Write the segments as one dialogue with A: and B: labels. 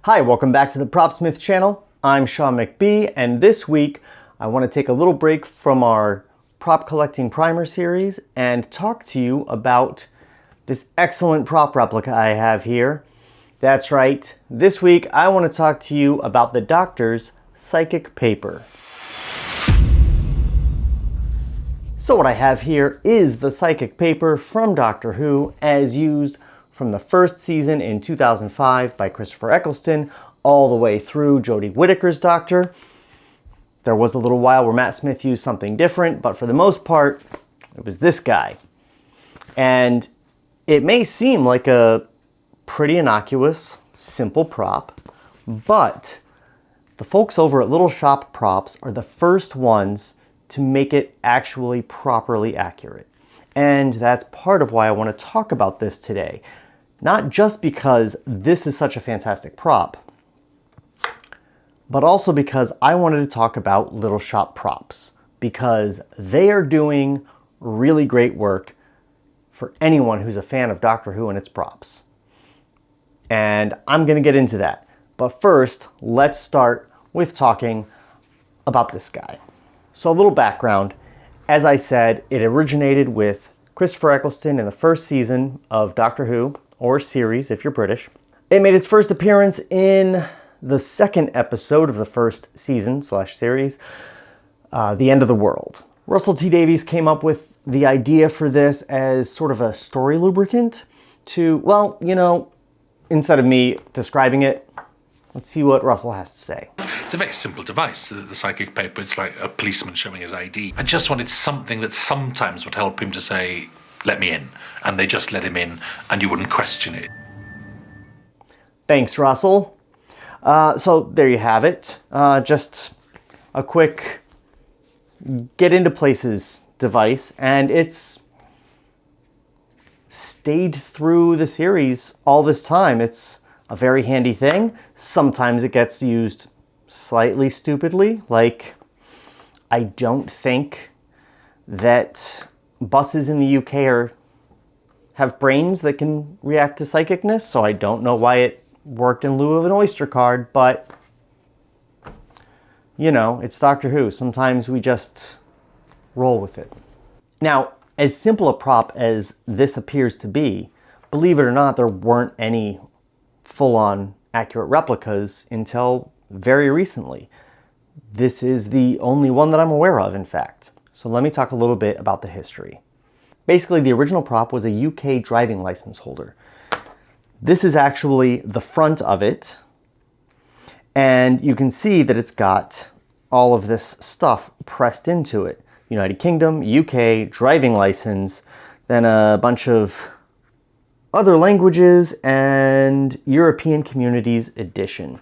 A: Hi, welcome back to the Propsmith channel. I'm Sean McBee, and this week I want to take a little break from our prop collecting primer series and talk to you about this excellent prop replica I have here. That's right, this week I want to talk to you about the Doctor's psychic paper. So what I have here is the psychic paper from Doctor Who as used from the first season in 2005 by Christopher Eccleston all the way through Jodie Whittaker's Doctor. There was a little while where Matt Smith used something different, but for the most part, it was this guy. And it may seem like a pretty innocuous, simple prop, but the folks over at Little Shop Props are the first ones to make it actually properly accurate. And that's part of why I want to talk about this today. Not just because this is such a fantastic prop, but also because I wanted to talk about Little Shop Props, because they are doing really great work for anyone who's a fan of Doctor Who and its props. And I'm going to get into that. But first, let's start with talking about this guy. So a little background. As I said, it originated with Christopher Eccleston in the first season of Doctor Who, or series if you're British. It made its first appearance in the second episode of the first season / series, The End of the World. Russell T Davies came up with the idea for this as sort of a story lubricant to, well, you know, instead of me describing it, let's see what Russell has to say.
B: It's a very simple device, the psychic paper. It's like a policeman showing his ID. I just wanted something that sometimes would help him to say, let me in. And they just let him in and you wouldn't question it.
A: Thanks, Russell. So there you have it. Just a quick get into places device, and it's stayed through the series all this time. It's a very handy thing. Sometimes it gets used slightly stupidly, like I don't think that buses in the UK have brains that can react to psychicness, so I don't know why it worked in lieu of an Oyster card, but you know, it's Doctor Who. Sometimes we just roll with it. Now, as simple a prop as this appears to be, believe it or not, there weren't any full-on accurate replicas until very recently. This is the only one that I'm aware of, in fact. So let me talk a little bit about the history. Basically, the original prop was a UK driving license holder. This is actually the front of it, and you can see that it's got all of this stuff pressed into it. United Kingdom, UK, driving license, then a bunch of other languages, and European Communities Edition.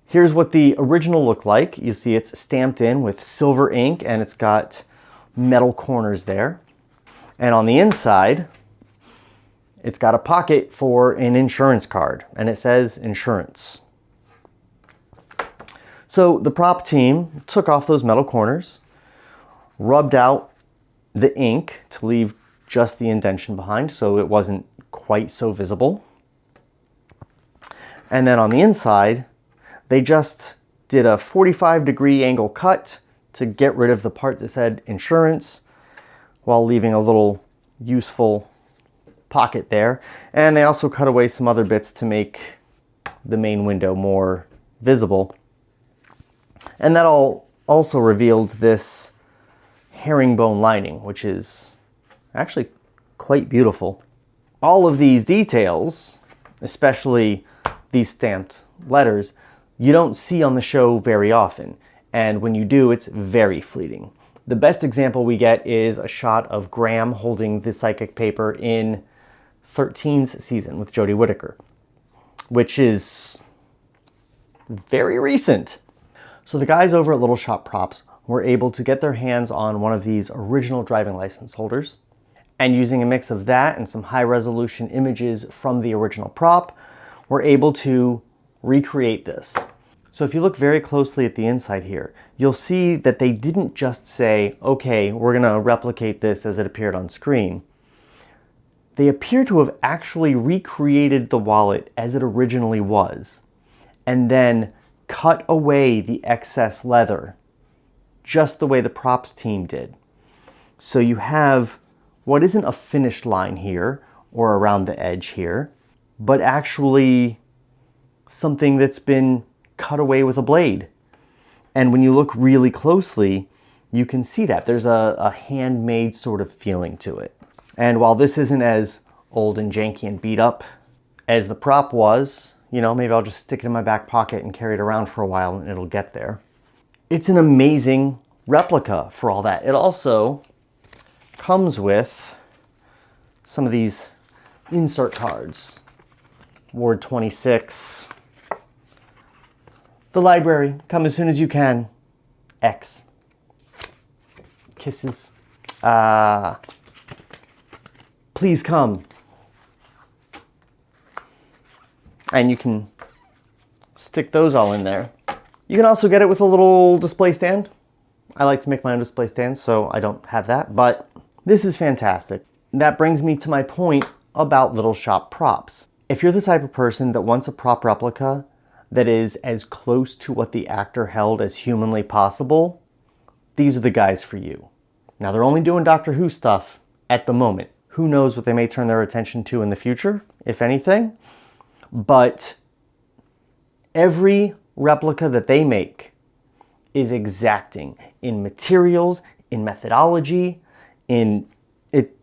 A: Here's what the original looked like. You see it's stamped in with silver ink, and it's got metal corners there. And on the inside, it's got a pocket for an insurance card, and it says insurance. So the prop team took off those metal corners, rubbed out the ink to leave just the indentation behind so it wasn't quite so visible. And then on the inside, they just did a 45-degree angle cut to get rid of the part that said insurance, while leaving a little useful pocket there. And they also cut away some other bits to make the main window more visible. And that all also revealed this herringbone lining, which is actually quite beautiful. All of these details, especially these stamped letters, you don't see on the show very often. And when you do, it's very fleeting. The best example we get is a shot of Graham holding the psychic paper in 13's season with Jodie Whittaker, which is very recent. So the guys over at Little Shop Props were able to get their hands on one of these original driving license holders, and using a mix of that and some high-resolution images from the original prop, were able to recreate this. So if you look very closely at the inside here, you'll see that they didn't just say, okay, we're gonna replicate this as it appeared on screen. They appear to have actually recreated the wallet as it originally was. and then cut away the excess leather, just the way the props team did. So you have what isn't a finished line here or around the edge here, but actually something that's been cut away with a blade. And when you look really closely, you can see that there's a handmade sort of feeling to it. And while this isn't as old and janky and beat up as the prop was, you know, maybe I'll just stick it in my back pocket and carry it around for a while and it'll get there. It's an amazing replica for all that. It also comes with some of these insert cards. Ward 26. The library, come as soon as you can. X. Kisses. Please come. And you can stick those all in there. You can also get it with a little display stand. I like to make my own display stands, so I don't have that, but this is fantastic. That brings me to my point about little shop props. If you're the type of person that wants a prop replica that is as close to what the actor held as humanly possible, these are the guys for you. Now, they're only doing Doctor Who stuff at the moment. Who knows what they may turn their attention to in the future, if anything. But every replica that they make is exacting in materials, in methodology, in it.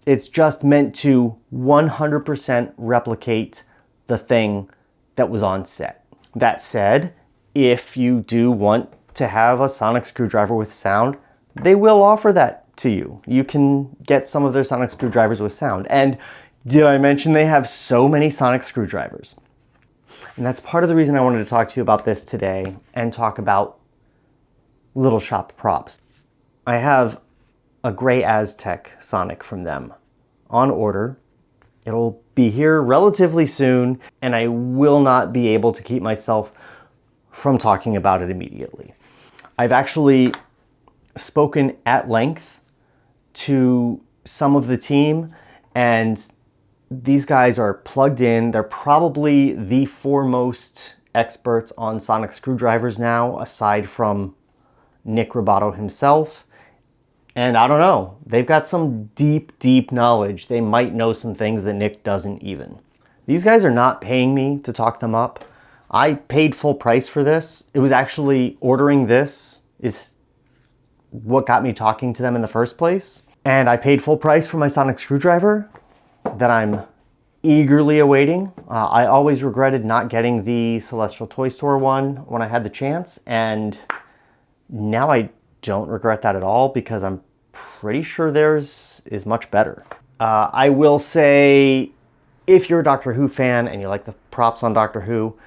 A: It's just meant to 100% replicate the thing that was on set. That said, if you do want to have a sonic screwdriver with sound, they will offer that to you. You can get some of their sonic screwdrivers with sound. And did I mention they have so many sonic screwdrivers? And that's part of the reason I wanted to talk to you about this today and talk about little shop props. I have a gray Aztec sonic from them on order. It'll be here relatively soon, and I will not be able to keep myself from talking about it immediately. I've actually spoken at length to some of the team, and these guys are plugged in. They're probably the foremost experts on sonic screwdrivers now, aside from Nick Roboto himself. And I don't know, they've got some deep, deep knowledge. They might know some things that Nick doesn't even. These guys are not paying me to talk them up. I paid full price for this. It was actually ordering this is what got me talking to them in the first place. And I paid full price for my sonic screwdriver that I'm eagerly awaiting. I always regretted not getting the Celestial Toy Store one when I had the chance, and now I don't regret that at all because I'm pretty sure theirs is much better. I will say, if you're a Doctor Who fan and you like the props on Doctor Who,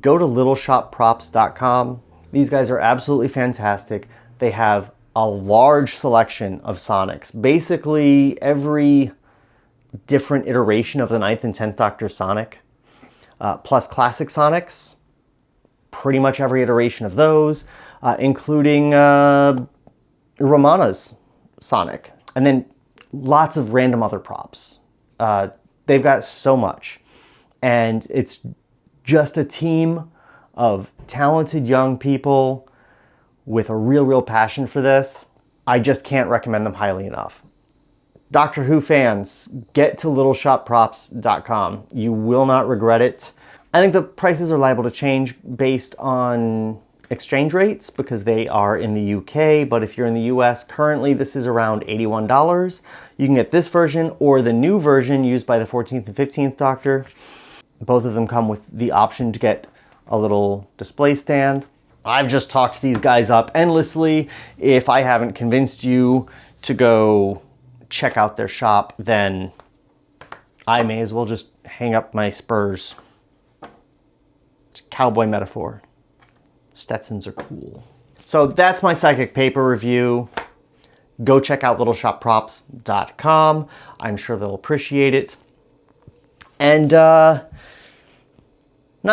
A: go to littleshopprops.com. These guys are absolutely fantastic. They have a large selection of Sonics. Basically every different iteration of the 9th and 10th Doctor Sonic, plus classic Sonics, pretty much every iteration of those, including Romana's Sonic, and then lots of random other props. They've got so much, and it's just a team of talented young people with a real passion for this. I just can't recommend them highly enough. Doctor Who fans, get to littleshopprops.com. You will not regret it. I think the prices are liable to change based on exchange rates because they are in the UK, but if you're in the US, currently this is around $81. You can get this version or the new version used by the 14th and 15th Doctor. Both of them come with the option to get a little display stand. I've just talked these guys up endlessly. If I haven't convinced you to go check out their shop, then I may as well just hang up my spurs. It's a cowboy metaphor. Stetsons are cool. So that's my psychic paper review. Go check out littleshopprops.com. I'm sure they'll appreciate it. And not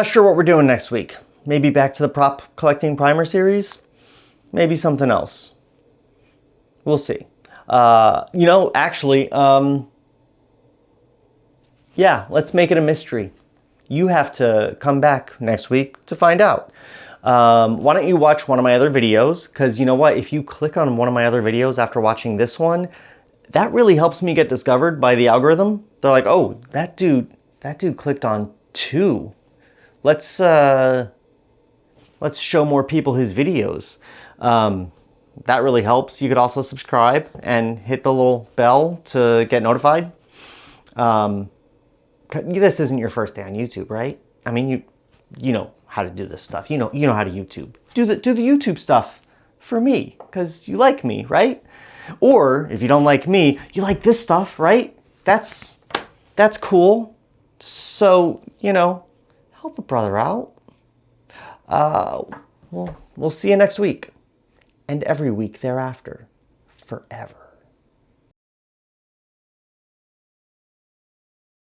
A: sure what we're doing next week. Maybe back to the prop collecting primer series. Maybe something else. We'll see. Actually, yeah, let's make it a mystery. You have to come back next week to find out. Why don't you watch one of my other videos? Because you know what? If you click on one of my other videos after watching this one, that really helps me get discovered by the algorithm. They're like, oh, that dude clicked on 2. Let's show more people his videos. That really helps. You could also subscribe and hit the little bell to get notified. This isn't your first day on YouTube, right? I mean, you know how to do this stuff. You know how to YouTube. Do the YouTube stuff for me because you like me, right? Or if you don't like me, you like this stuff, right? That's cool. So, help a brother out. We'll see you next week and every week thereafter, forever.